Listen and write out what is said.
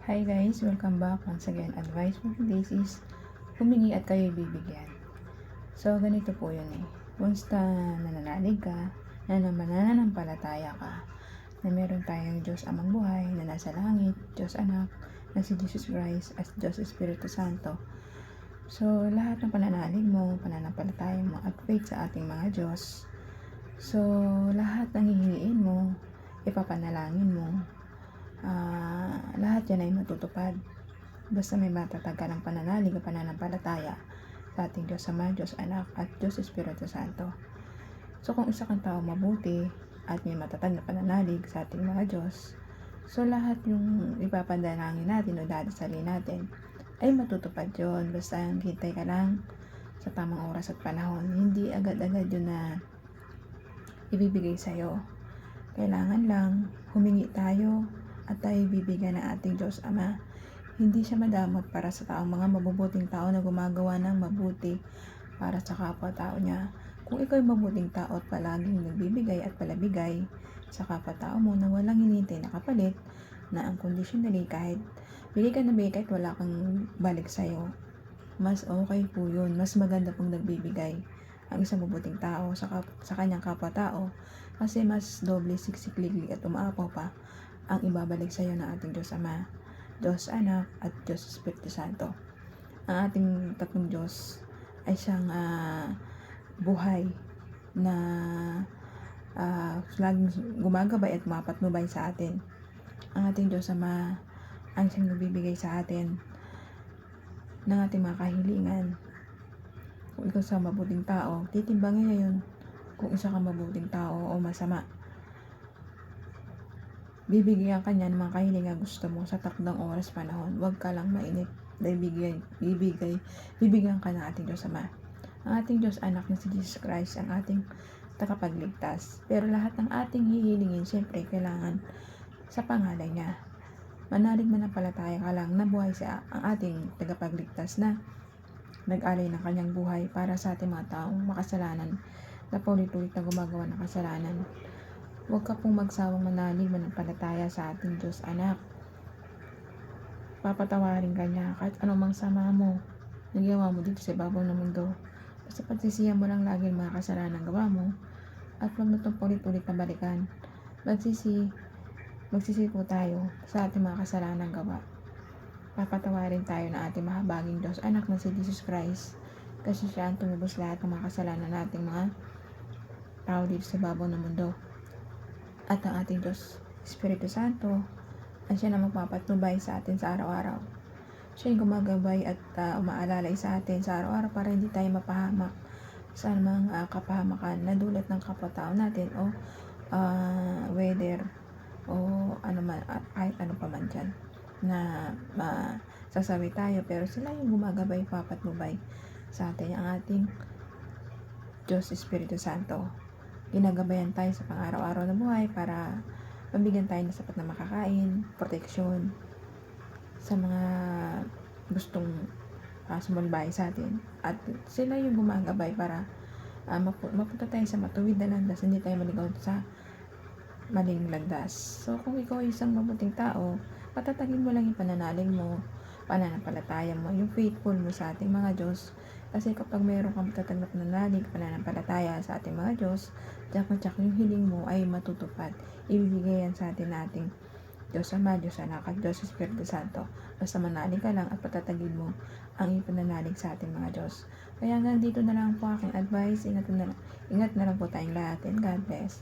Hi guys, welcome back once again. Advice for today's is humingi at kayo bibigyan. So ganito po yun eh. Kumusta nananalig ka, na mananampalataya ka, na meron tayong Diyos Amang Buhay na nasa langit, Diyos Anak, na si Jesus Christ at Diyos Espiritu Santo. So lahat ng pananalig mo, pananampalataya mo at faith sa ating mga Diyos. So lahat ng hihingiin mo, ipapanalangin mo, lahat yan ay matutupad basta may matatag ka ng pananalig o pananampalataya sa ating Diyos Ama, Diyos Anak at Diyos Espiritu Santo. So kung isa kang tao mabuti at may matatag na pananalig sa ating mga Diyos, so lahat yung ipapanalangin natin o dadasalin natin ay matutupad yun. Basta hintay ka lang sa tamang oras at panahon. Hindi agad-agad yun na ibibigay sa'yo. Kailangan lang humingi tayo at tayo bibigyan ng ating Diyos Ama. Hindi siya madamot para sa taong mga mabubuting tao na gumagawa ng mabuti para sa kapwa-tao niya. Kung ikaw ay mabuting tao at palaging nagbibigay at palabigay sa kapwa-tao mo na walang hinihintay na kapalit, na ang conditionally kahit bigay ka na bigay kahit wala kang balik sa'yo, mas okay po yun. Mas maganda pong nagbibigay ang isang mabuting tao sa kanyang kapwa-tao, kasi mas doble siksik-liglig at umaapaw pa ang ibabalik sa iyo ng ating Diyos Ama, Diyos Anak at Diyos Espiritu Santo. Ang ating tatlong Diyos ay siyang buhay na laging gumagabay at mapatnubay sa atin. Ang ating Diyos Ama ang siyang nagbibigay sa atin ng ating mga kahilingan. Kung ikaw sa mabuting tao, titimbangin niya yun kung isa kang mabuting tao o masama. Bibigyan ka niya ng mga kahilingan gusto mo sa takdang oras panahon. Huwag ka lang mainip dahil bibigyan ka ng ating Diyos Ama. Ang ating Diyos Anak na si Jesus Christ ang ating tagapagligtas. Pero lahat ng ating hihilingin, siyempre kailangan sa pangalan niya. Manalig manampalataya ka lang na buhay sa ang ating tagapagligtas na nag-alay ng kanyang buhay para sa ating mga taong makasalanan na paulit-ulit na gumagawa ng kasalanan. Huwag ka pong magsawang manalig manampalataya sa ating Diyos Anak. Papatawarin ka niya kahit anumang sama mo nagawa mo dito sa ibabaw ng mundo. Basta pagsisihan mo lang lagi ang mga kasalanan gawa mo at huwag na itong paulit-ulit na balikan. Magsisi po tayo sa ating mga kasalanan gawa. Papatawarin tayo ng ating mahabaging Diyos Anak na si Jesus Christ, kasi siya ang tumubos lahat ng mga kasalanan nating mga tao dito sa ibabaw ng mundo. At ang ating Diyos Espiritu Santo ang siya na magpapatnubay sa atin sa araw-araw. Siya yung gumagabay at umaalalay sa atin sa araw-araw para hindi tayo mapahamak sa mga kapahamakan na dulot ng kapwa-tao natin o weather o ano man, kahit ano pa man dyan na sasabi tayo, pero sila yung gumagabay, papatnubay sa atin. Ang ating Diyos Espiritu Santo, ginagabayan tayo sa pang-araw-araw na buhay para mabigyan tayo ng sapat na makakain, proteksyon sa mga gustong sumalbay sa atin. At sila yung gumagabay para mapunta tayo sa matuwid na landas, hindi tayo maligaw sa maling landas. So kung ikaw ay isang mabuting tao, patatagin mo lang yung pananalig mo, pananampalataya mo, yung faithful mo sa ating mga Diyos. Kasi kapag mayroon kang matatag na pananalig, pananampalataya sa ating mga Diyos, tsak yung hiling mo ay matutupad. Ibibigay yan sa atin nating Diyos Ama, Diyos Anak at Diyos Espiritu Santo. Basta manalig ka lang at patatagin mo ang ipananalig sa ating mga Diyos. Kaya hanggang dito na lang po aking advice. Ingat na lang po tayong lahat, and God bless.